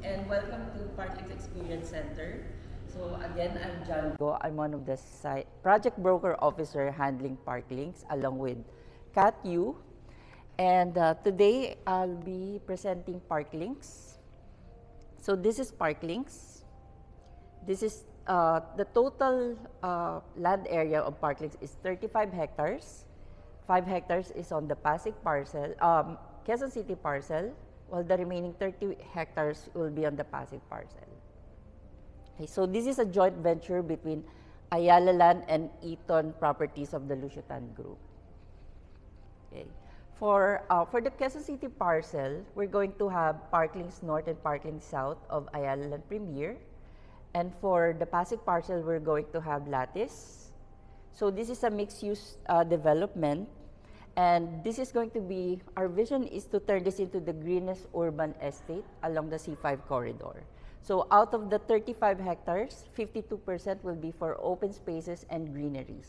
and welcome to Parklinks Experience Center. So again, I'm John Go. I'm one of the project broker officer handling Parklinks along with Kat Yu. And today I'll be presenting Parklinks. So this is Parklinks. This is the total land area of Parklinks is 35 hectares. 5 hectares is on the Pasig parcel, Quezon City parcel, while the remaining 30 hectares will be on the Pasig parcel. Okay, so this is a joint venture between Ayala Land and Eton Properties of the Lusitan Group. Okay. For the Quezon City parcel, we're going to have Parklinks North and Parklinks South of Ayala Land Premier. And for the Pasig parcel, we're going to have Lattice. So this is a mixed-use development. And this is going to be, our vision is to turn this into the greenest urban estate along the C5 corridor. So out of the 35 hectares, 52% will be for open spaces and greeneries.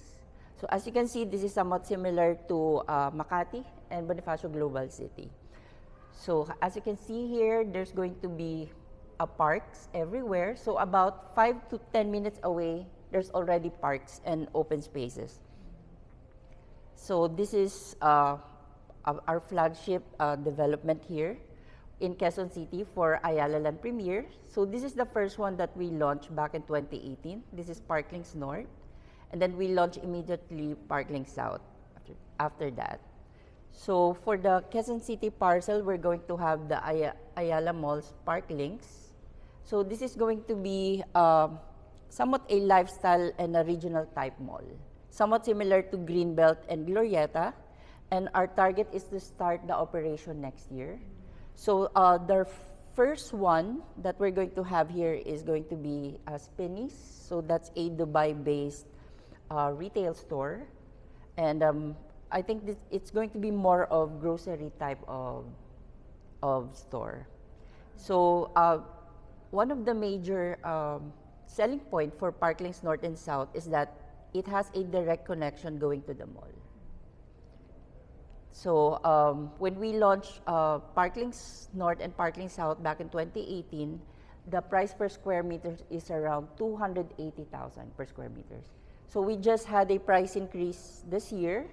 So as you can see, this is somewhat similar to Makati and Bonifacio Global City. So as you can see here, there's going to be parks everywhere. So about 5 to 10 minutes away, there's already parks and open spaces. So this is our flagship development here in Quezon City for Ayala Land Premier. So this is the first one that we launched back in 2018. This is Parklinks North. And then we launched immediately Parklinks South after that. So for the Quezon City parcel, we're going to have the Ayala Malls Parklinks. So this is going to be somewhat a lifestyle and a regional type mall, somewhat similar to Greenbelt and Glorieta, and our target is to start the operation next year. So the first one that we're going to have here is going to be Spinneys. So that's a Dubai-based retail store, and I think it's going to be more of grocery type of store. So one of the major selling point for Parklinks North and South is that it has a direct connection going to the mall. So when we launched Parklinks North and Parklinks South back in 2018, the price per square meter is around 280,000 per square meters. So we just had a price increase this year,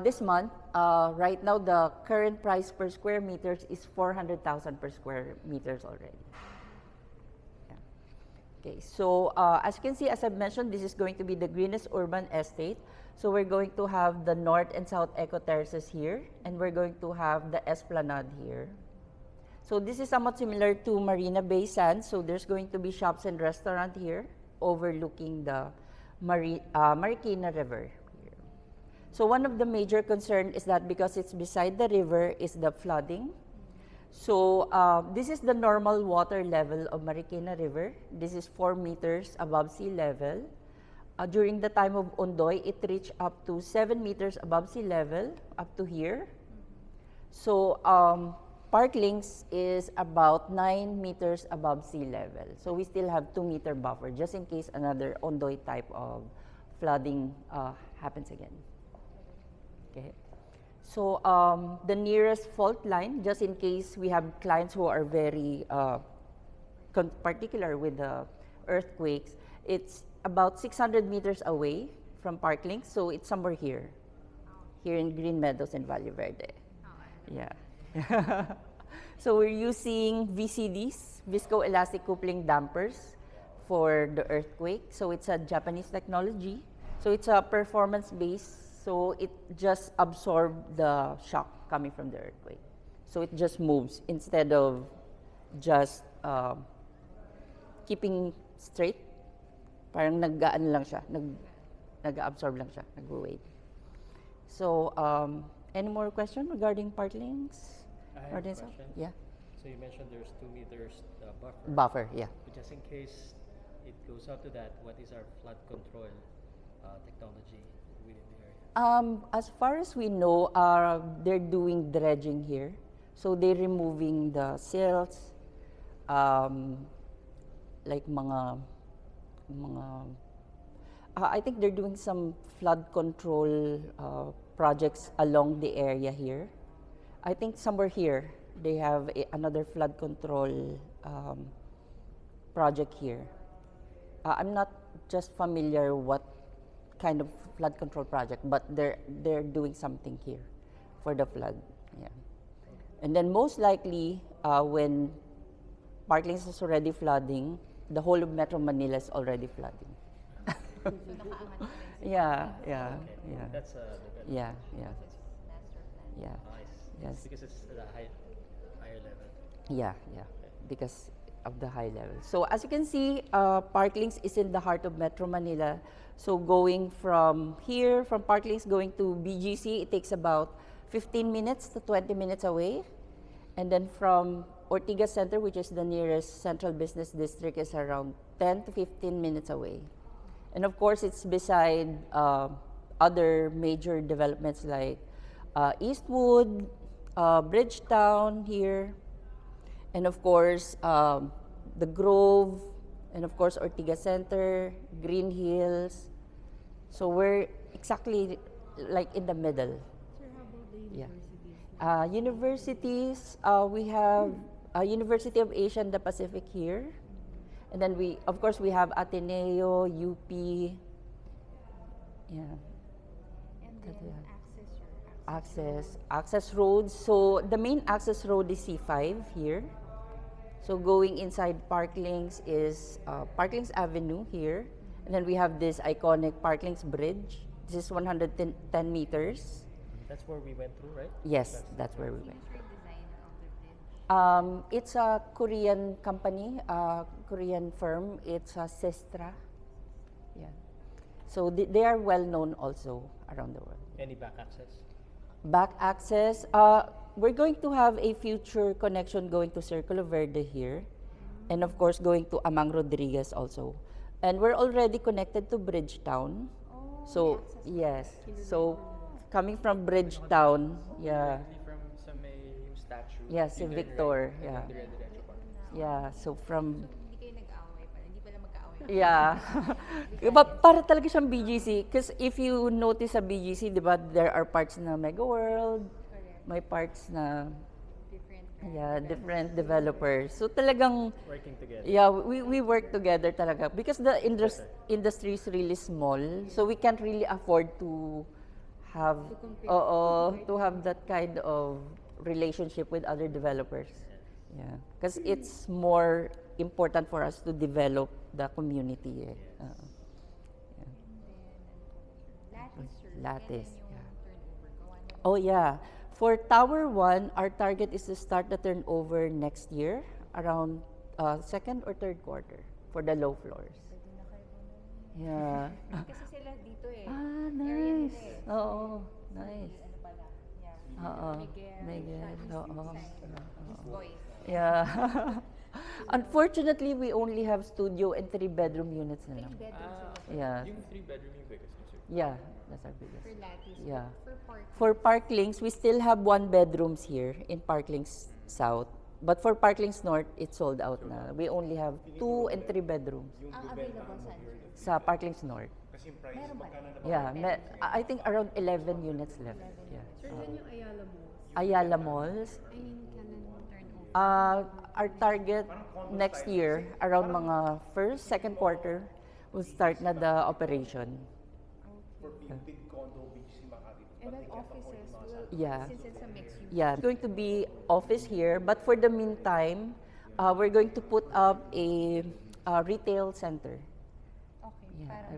this month. Right now, the current price per square meters is 400,000 per square meters already. Okay, so as you can see, as I've mentioned, this is going to be the greenest urban estate. So we're going to have the North and South Eco Terraces here, and we're going to have the Esplanade here. So this is somewhat similar to Marina Bay Sands. So there's going to be shops and restaurant here overlooking the Marikina River here. So one of the major concerns is that because it's beside the river is the flooding. So this is the normal water level of Marikina River. This is 4 meters above sea level. During the time of Ondoy, it reached up to 7 meters above sea level, up to here. So Parklinks is about 9 meters above sea level. So we still have 2-meter buffer just in case another Ondoy type of flooding happens again. Okay. So the nearest fault line, just in case we have clients who are very particular with the earthquakes, it's about 600 meters away from Parklinks, so it's somewhere here in Green Meadows and Valle Verde. Yeah. So we're using VCDs, viscoelastic coupling dampers, for the earthquake. So it's a Japanese technology. So it's a performance-based, so it just absorbs the shock coming from the earthquake. So it just moves instead of just keeping straight. Parang nag-ano lang siya, nag-absorb lang siya, nag-wait. So, any more question regarding Parklinks? I have a question. Yeah. So you mentioned there's 2 meters buffer. Buffer, yeah. But just in case it goes up to that, what is our flood control technology within the area? As far as we know, they're doing dredging here. So they're removing the silts, like I think they're doing some flood control projects along the area here. I think somewhere here they have another flood control project here. I'm not just familiar what kind of flood control project, but they're doing something here for the flood. Yeah. And then most likely, when Parklinks is already flooding, the whole of Metro Manila is already flooding. So nakaangat na rin sila. Yeah, yeah, Okay. yeah, That's the yeah, yeah, Because it's master plan. yeah, Nice. Yes. Because it's at a higher level. yeah, yeah, because of the high level. So as you can see, Parklinks is in the heart of Metro Manila. So going from here, from Parklinks going to BGC, it takes about 15 minutes to 20 minutes away. And then from Ortigas Center, which is the nearest central business district, is around 10 to 15 minutes away. And of course, it's beside other major developments like Eastwood, Bridgetown here, and of course, the Grove, and of course, Ortigas Center, Green Hills. So we're exactly like in the middle. Sir, how about the Yeah. universities? Universities, we have University of Asia and the Pacific here. And then of course, we have Ateneo, UP. Yeah, And That we then have. access, access roads. So the main access road is C5 here. So going inside Parklinks is Parklinks Avenue here. And then we have this iconic Parklinks Bridge. This is 110 meters. That's where we went through, right? Yes, that's where we went. Who's your designer of the bridge? It's a Korean company, Korean firm. It's a Sestra. Yeah. So they are well known also around the world. Any back access? Back access, we're going to have a future connection going to Circulo Verde here. And of course, going to Amang Rodriguez also. And we're already connected to Bridgetown. Oh, So, yes. So, coming from Bridgetown, yeah. Directly from sa may yung statue. Yeah, si you turn Victor, right, and yeah. then dire-diretso pa. Yeah, so from hindi kayo nag-aaway pala. Hindi pala magkaaway. Yeah. Para talaga siyang BGC. Because if you notice sa BGC, di ba, there are parts na Mega World, Correct. may parts na, Different different developers. So talagang, Working together. yeah, we work together talaga. Because the industry is really small, so we can't really afford to have, to have that kind of relationship with other developers. Yeah. Because it's more important for us to develop the community. Eh. Lattice, sir. Lattice, Kailan yung turnover? Gawa na Oh yeah. For Tower 1, our target is to start the turnover next year, around second or third quarter for the low floors. pwede na kayo bumalik. Yeah. Kasi sila dito eh. Ah, Area nice. nila eh. Oo, nice. Ano pala? Yeah. Oo. Miguel. Miguel, siya, oo. East Boys. Yeah. Unfortunately, we only have studio and 3-bedroom units na lang. 3 bedrooms sila Yeah. Yung 3-bedroom yung biggest mo, sir. Yeah, that's our biggest. for Lattice. Yeah. For park. For Parklinks, we still have 1-bedrooms here in Parklinks South. But for Parklinks North, it's sold out na. We only have 2 and 3 bedrooms Ang available saan? sa Parklinks North. Meron ba? Yeah, I think around 11 units left. Yeah. Sir, yan yung Ayala Malls. Ayala Malls. I mean, kanan Turnover. Our target next year, around mga first, second quarter, will start na the operation. Big condo, BGC Makati. And then offices, will, Yeah. since it's a mixed use. Yeah, it's going to be office here, but for the meantime, we're going to put up a retail center. Okay. Yeah, Parang a